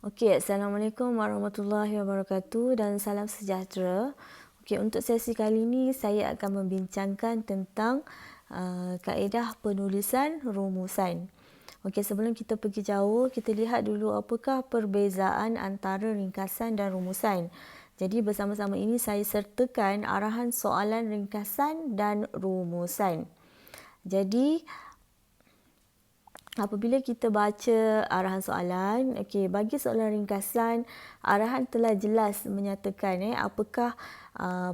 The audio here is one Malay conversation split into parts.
Okey, Assalamualaikum warahmatullahi wabarakatuh dan salam sejahtera. Okey, untuk sesi kali ini saya akan membincangkan tentang kaedah penulisan rumusan. Okey, sebelum kita pergi jauh, kita lihat dulu apakah perbezaan antara ringkasan dan rumusan. Jadi bersama-sama ini saya sertakan arahan soalan ringkasan dan rumusan. Jadi apabila kita baca arahan soalan, okey, bagi soalan ringkasan, arahan telah jelas menyatakan apakah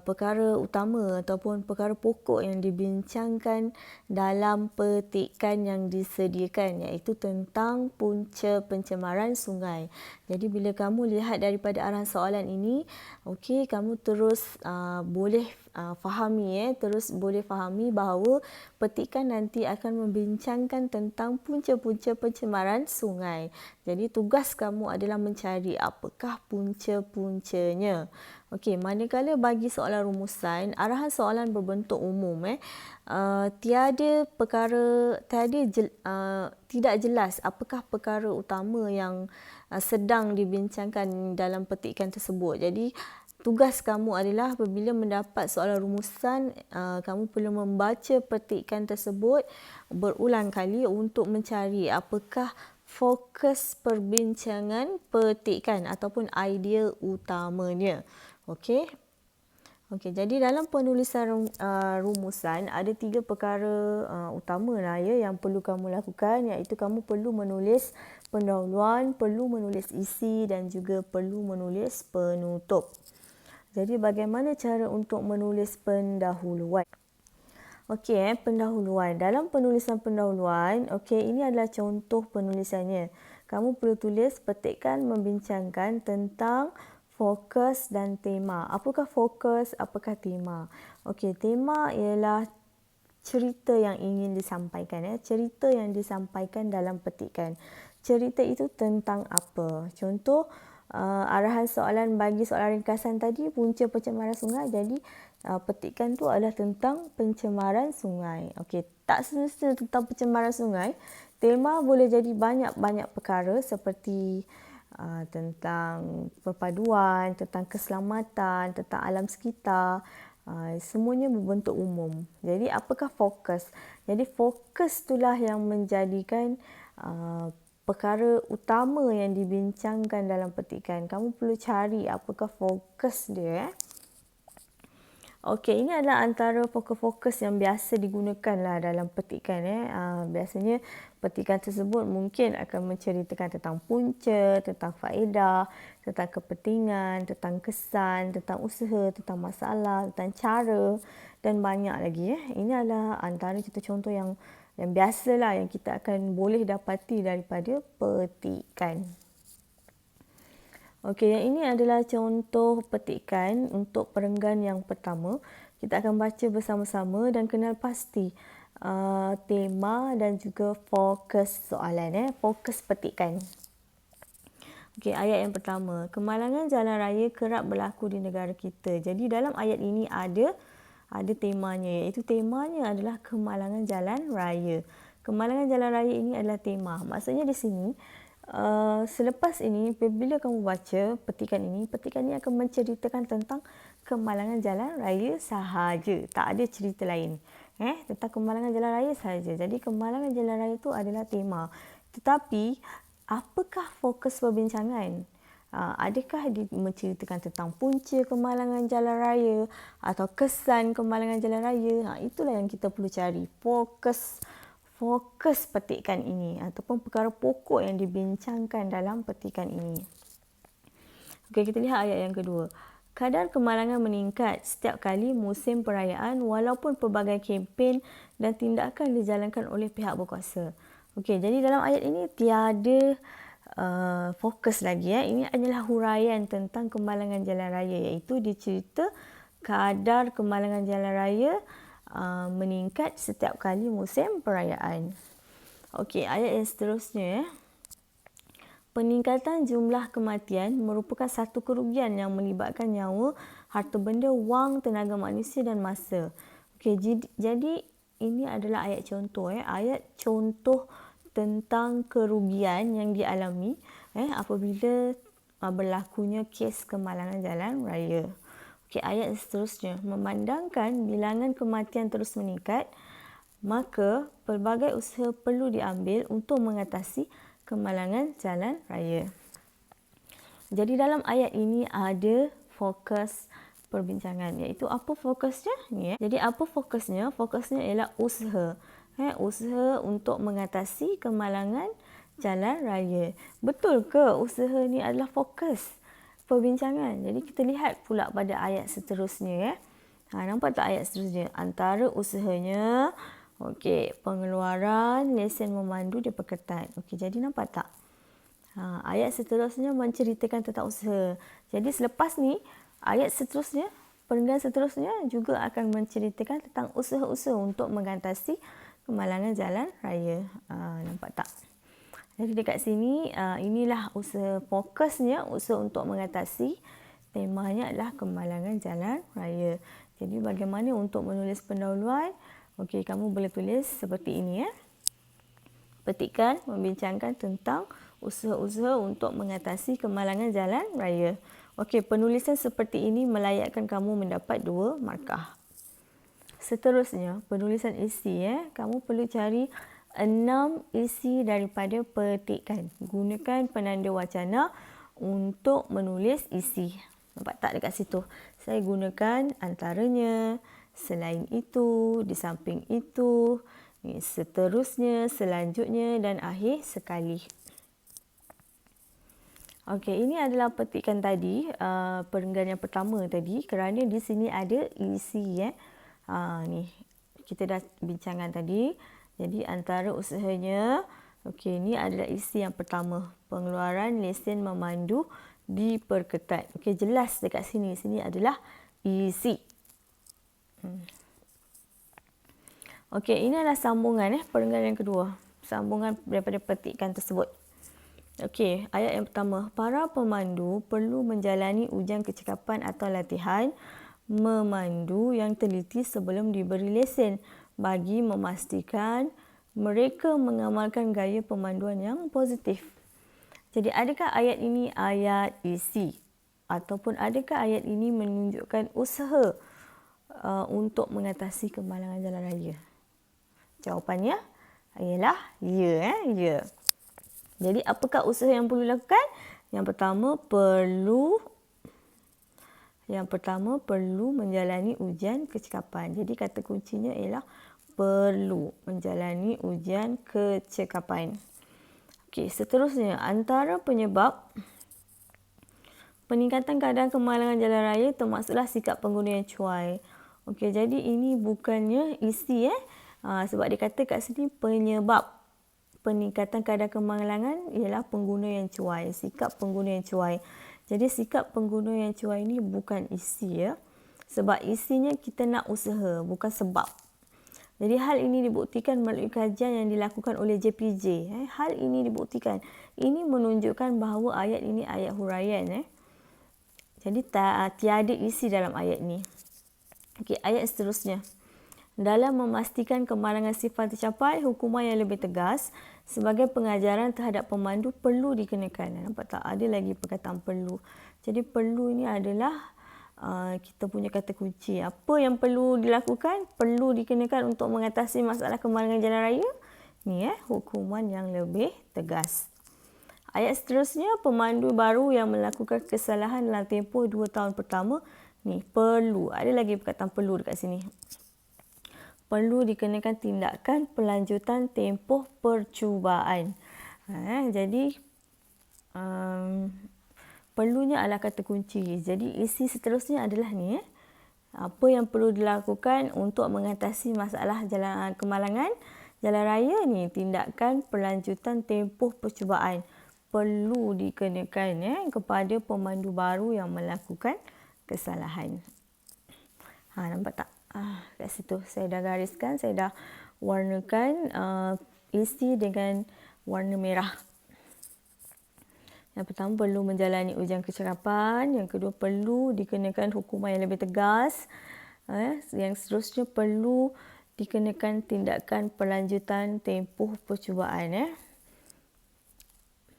perkara utama ataupun perkara pokok yang dibincangkan dalam petikan yang disediakan, iaitu tentang punca pencemaran sungai. Jadi bila kamu lihat daripada arahan soalan ini, okey, kamu terus boleh terus boleh fahami bahawa petikan nanti akan membincangkan tentang punca-punca pencemaran sungai. Jadi tugas kamu adalah mencari apakah punca-puncanya. Okey, manakala bagi soalan rumusan, arahan soalan berbentuk umum. Tidak jelas apakah perkara utama yang sedang dibincangkan dalam petikan tersebut. Jadi tugas kamu adalah apabila mendapat soalan rumusan, kamu perlu membaca petikan tersebut berulang kali untuk mencari apakah fokus perbincangan petikan ataupun idea utamanya. Okey. Okey, jadi dalam penulisan rumusan ada 3 perkara utama yang perlu kamu lakukan, iaitu kamu perlu menulis pendahuluan, perlu menulis isi dan juga perlu menulis penutup. Jadi bagaimana cara untuk menulis pendahuluan? Okey, pendahuluan. Dalam penulisan pendahuluan, okey, ini adalah contoh penulisannya. Kamu perlu tulis petikan membincangkan tentang fokus dan tema. Apakah fokus, apakah tema? Okey, tema ialah cerita yang ingin disampaikan, cerita yang disampaikan dalam petikan. Cerita itu tentang apa? Contoh, arahan soalan bagi soalan ringkasan tadi, punca pencemaran sungai. Jadi petikan tu adalah tentang pencemaran sungai. Okey, tak semestinya tentang pencemaran sungai. Tema boleh jadi banyak-banyak perkara seperti tentang perpaduan, tentang keselamatan, tentang alam sekitar. Semuanya berbentuk umum. Jadi apakah fokus? Jadi fokus itulah yang menjadikan perkara utama yang dibincangkan dalam petikan. Kamu perlu cari apakah fokus dia. Okey, ini adalah antara fokus-fokus yang biasa digunakan dalam petikan. Biasanya petikan tersebut mungkin akan menceritakan tentang punca, tentang faedah, tentang kepentingan, tentang kesan, tentang usaha, tentang masalah, tentang cara dan banyak lagi. Ini adalah antara contoh yang biasalah yang kita akan boleh dapati daripada petikan. Okey, yang ini adalah contoh petikan untuk perenggan yang pertama. Kita akan baca bersama-sama dan kenal pasti tema dan juga fokus soalan, fokus petikan. Okey, ayat yang pertama. Kemalangan jalan raya kerap berlaku di negara kita. Jadi dalam ayat ini ada temanya, iaitu temanya adalah kemalangan jalan raya. Kemalangan jalan raya ini adalah tema. Maksudnya di sini, selepas ini, bila kamu baca petikan ini akan menceritakan tentang kemalangan jalan raya sahaja. Tak ada cerita lain. Tentang kemalangan jalan raya sahaja. Jadi kemalangan jalan raya itu adalah tema. Tetapi, apakah fokus perbincangan? Adakah dia menceritakan tentang punca kemalangan jalan raya atau kesan kemalangan jalan raya? Itulah yang kita perlu cari. Fokus petikan ini ataupun perkara pokok yang dibincangkan dalam petikan ini. Okey, kita lihat ayat yang kedua. Kadar kemalangan meningkat setiap kali musim perayaan walaupun pelbagai kempen dan tindakan dijalankan oleh pihak berkuasa. Okey, jadi dalam ayat ini tiada fokus lagi. Ini adalah huraian tentang kemalangan jalan raya, iaitu dicerita kadar kemalangan jalan raya meningkat setiap kali musim perayaan. Okey, ayat yang seterusnya. Peningkatan jumlah kematian merupakan satu kerugian yang melibatkan nyawa, harta benda, wang, tenaga manusia dan masa. Okey, jadi ini adalah ayat contoh. Ayat contoh tentang kerugian yang dialami apabila berlakunya kes kemalangan jalan raya. Okey, ayat seterusnya, memandangkan bilangan kematian terus meningkat, maka pelbagai usaha perlu diambil untuk mengatasi kemalangan jalan raya. Jadi dalam ayat ini ada fokus perbincangan, iaitu apa fokusnya ni. Jadi apa fokusnya? Fokusnya ialah usaha. Usaha untuk mengatasi kemalangan jalan raya. Betul ke usaha ni adalah fokus perbincangan? Jadi kita lihat pula pada ayat seterusnya. Nampak tak ayat seterusnya? Antara usahanya, pengeluaran lesen memandu diperketat. Jadi nampak tak? Ayat seterusnya menceritakan tentang usaha. Jadi selepas ni, ayat seterusnya, perenggan seterusnya juga akan menceritakan tentang usaha-usaha untuk mengatasi kemalangan jalan raya. Nampak tak? Jadi dekat sini, inilah usaha fokusnya, usaha untuk mengatasi. Temanya adalah kemalangan jalan raya. Jadi bagaimana untuk menulis pendahuluan? Kamu boleh tulis seperti ini. Petikan, membincangkan tentang usaha-usaha untuk mengatasi kemalangan jalan raya. Penulisan seperti ini melayakkan kamu mendapat 2 markah. Seterusnya, penulisan isi. Kamu perlu cari 6 isi daripada petikan. Gunakan penanda wacana untuk menulis isi. Nampak tak dekat situ? Saya gunakan antaranya, selain itu, di samping itu, seterusnya, selanjutnya dan akhir sekali. Ini adalah petikan tadi, perenggan yang pertama tadi, kerana di sini ada isi. Ni kita dah bincangkan tadi. Jadi antara usahanya, ni adalah isi yang pertama, pengeluaran lesen memandu diperketat. Jelas dekat sini. Sini adalah isi. Ini adalah sambungan perenggan yang kedua. Sambungan daripada petikan tersebut. Ayat yang pertama. Para pemandu perlu menjalani ujian kecekapan atau latihan memandu yang teliti sebelum diberi lesen bagi memastikan mereka mengamalkan gaya pemanduan yang positif. Jadi adakah ayat ini ayat isi? Ataupun adakah ayat ini menunjukkan usaha untuk mengatasi kemalangan jalan raya? Jawapannya ialah ya. Ya. Jadi apakah usaha yang perlu dilakukan? Yang pertama perlu menjalani ujian kecekapan. Jadi kata kuncinya ialah perlu menjalani ujian kecekapan. Seterusnya, antara penyebab peningkatan keadaan kemalangan jalan raya termasuklah sikap pengguna yang cuai. Jadi ini bukannya isi sebab dia kata kat sini penyebab peningkatan keadaan kemalangan ialah pengguna yang cuai, sikap pengguna yang cuai. Jadi sikap pengguna yang cuai ini bukan isi sebab isinya kita nak usaha, bukan sebab. Jadi hal ini dibuktikan melalui kajian yang dilakukan oleh JPJ. Hal ini dibuktikan. Ini menunjukkan bahawa ayat ini ayat huraian. Jadi tiada isi dalam ayat ini. Ayat seterusnya. Dalam memastikan kemalangan sifat tercapai, hukuman yang lebih tegas sebagai pengajaran terhadap pemandu perlu dikenakan. Nampak tak? Ada lagi perkataan perlu. Jadi perlu ini adalah kita punya kata kunci. Apa yang perlu dilakukan? Perlu dikenakan untuk mengatasi masalah kemalangan jalan raya. Ni hukuman yang lebih tegas. Ayat seterusnya, pemandu baru yang melakukan kesalahan dalam tempoh 2 tahun pertama, ni perlu. Ada lagi perkataan perlu dekat sini. Perlu dikenakan tindakan pelanjutan tempoh percubaan. Jadi perlunya adalah kata kunci. Jadi isi seterusnya adalah ni. Apa yang perlu dilakukan untuk mengatasi masalah kemalangan jalan raya ni? Tindakan pelanjutan tempoh percubaan. Perlu dikenakan kepada pemandu baru yang melakukan kesalahan. Nampak tak? Kat situ saya dah gariskan, saya dah warnakan isi dengan warna merah. Yang pertama, perlu menjalani ujian kecekapan. Yang kedua, perlu dikenakan hukuman yang lebih tegas. Yang seterusnya, perlu dikenakan tindakan pelanjutan tempoh percubaan.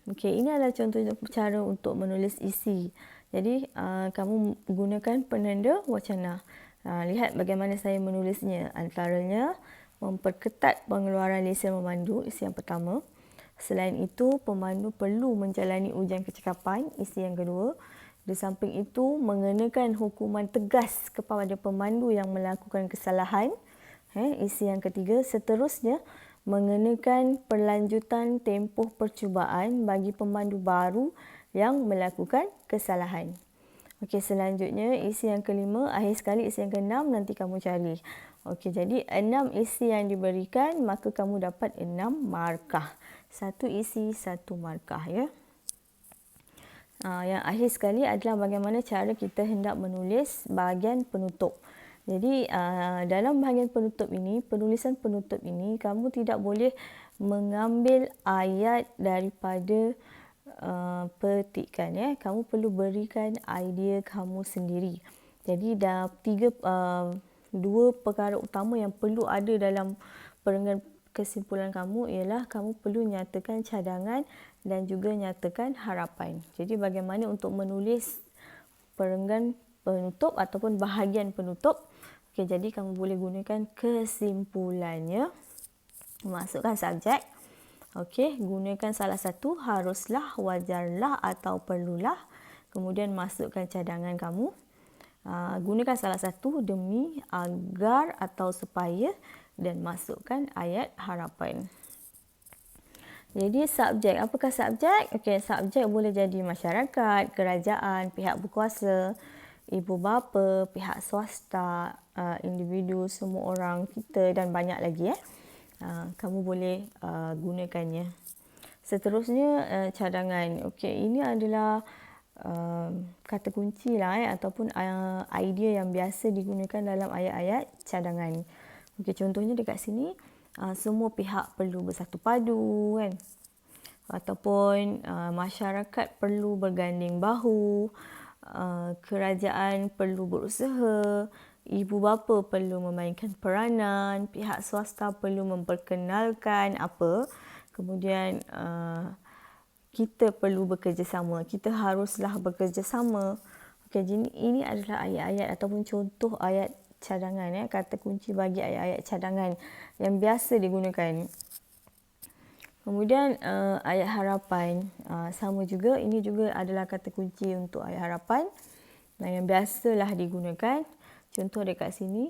Okey, ini adalah contoh cara untuk menulis isi. Jadi, kamu gunakan penanda wacana. Lihat bagaimana saya menulisnya. Antaranya, memperketat pengeluaran lesen memandu, isi yang pertama. Selain itu, pemandu perlu menjalani ujian kecakapan, isi yang kedua. Di samping itu, mengenakan hukuman tegas kepada pemandu yang melakukan kesalahan, isi yang ketiga. Seterusnya, mengenakan perlanjutan tempoh percubaan bagi pemandu baru yang melakukan kesalahan. Okey, selanjutnya isi yang kelima, akhir sekali isi yang keenam nanti kamu cari. Okey, jadi 6 isi yang diberikan, maka kamu dapat 6 markah. 1 isi, 1 markah, ya. Yang akhir sekali adalah bagaimana cara kita hendak menulis bahagian penutup. Jadi, dalam bahagian penutup ini, penulisan penutup ini, kamu tidak boleh mengambil ayat daripada petikan. Kamu perlu berikan idea kamu sendiri. Jadi, dua perkara utama yang perlu ada dalam perenggan kesimpulan kamu ialah kamu perlu nyatakan cadangan dan juga nyatakan harapan. Jadi, bagaimana untuk menulis perenggan penutup ataupun bahagian penutup. Okey, jadi kamu boleh gunakan kesimpulannya. Masukkan subjek. Okey, gunakan salah satu haruslah, wajarlah atau perlulah. Kemudian masukkan cadangan kamu. Gunakan salah satu demi, agar atau supaya dan masukkan ayat harapan. Jadi subjek, apakah subjek? Okey, subjek boleh jadi masyarakat, kerajaan, pihak berkuasa, ibu bapa, pihak swasta, individu, semua orang, kita dan banyak lagi. Kamu boleh gunakannya. Seterusnya cadangan. Okey, ini adalah kata kunci lah ataupun idea yang biasa digunakan dalam ayat-ayat cadangan. Okey, contohnya dekat sini, semua pihak perlu bersatu padu, kan? Ataupun masyarakat perlu berganding bahu, kerajaan perlu berusaha, ibu bapa perlu memainkan peranan, pihak swasta perlu memperkenalkan apa, kemudian kita perlu bekerjasama, kita haruslah bekerjasama. Okey, jadi ini adalah ayat-ayat ataupun contoh ayat cadangan, kata kunci bagi ayat-ayat cadangan yang biasa digunakan. Kemudian ayat harapan, sama juga, ini juga adalah kata kunci untuk ayat harapan yang biasalah digunakan. Contoh dekat sini,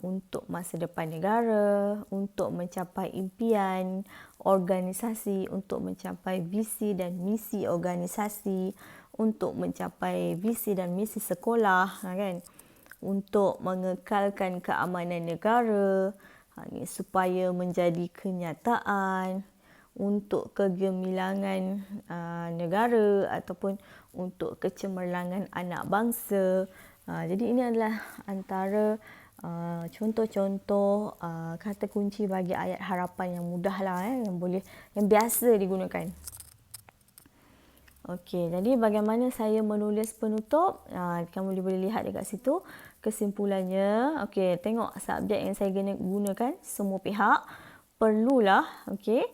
untuk masa depan negara, untuk mencapai impian organisasi, untuk mencapai visi dan misi organisasi, untuk mencapai visi dan misi sekolah, kan? Untuk mengekalkan keamanan negara, supaya menjadi kenyataan, untuk kegemilangan negara ataupun untuk kecemerlangan anak bangsa. Jadi ini adalah antara contoh-contoh kata kunci bagi ayat harapan yang mudahlah, yang biasa digunakan. Okey, jadi bagaimana saya menulis penutup? Kamu boleh lihat dekat situ kesimpulannya. Okey, tengok subjek yang saya gunakan, semua pihak perlulah, okey,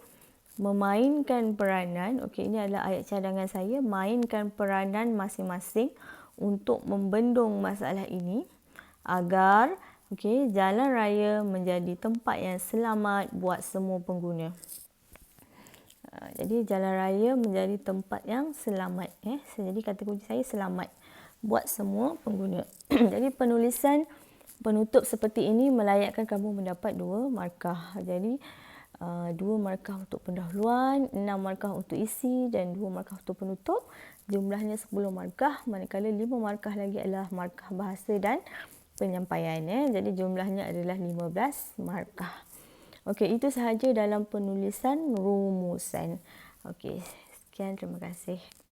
memainkan peranan. Okey, ini adalah ayat cadangan saya, mainkan peranan masing-masing untuk membendung masalah ini agar jalan raya menjadi tempat yang selamat buat semua pengguna. Jadi jalan raya menjadi tempat yang selamat. Jadi kata kunci saya selamat buat semua pengguna. Jadi penulisan penutup seperti ini melayakkan kamu mendapat 2 markah. Jadi 2 markah untuk pendahuluan, 6 markah untuk isi dan 2 markah untuk penutup. Jumlahnya 10 markah, manakala 5 markah lagi adalah markah bahasa dan penyampaian. Jadi jumlahnya adalah 15 markah. Okey, itu sahaja dalam penulisan rumusan. Okey, sekian, terima kasih.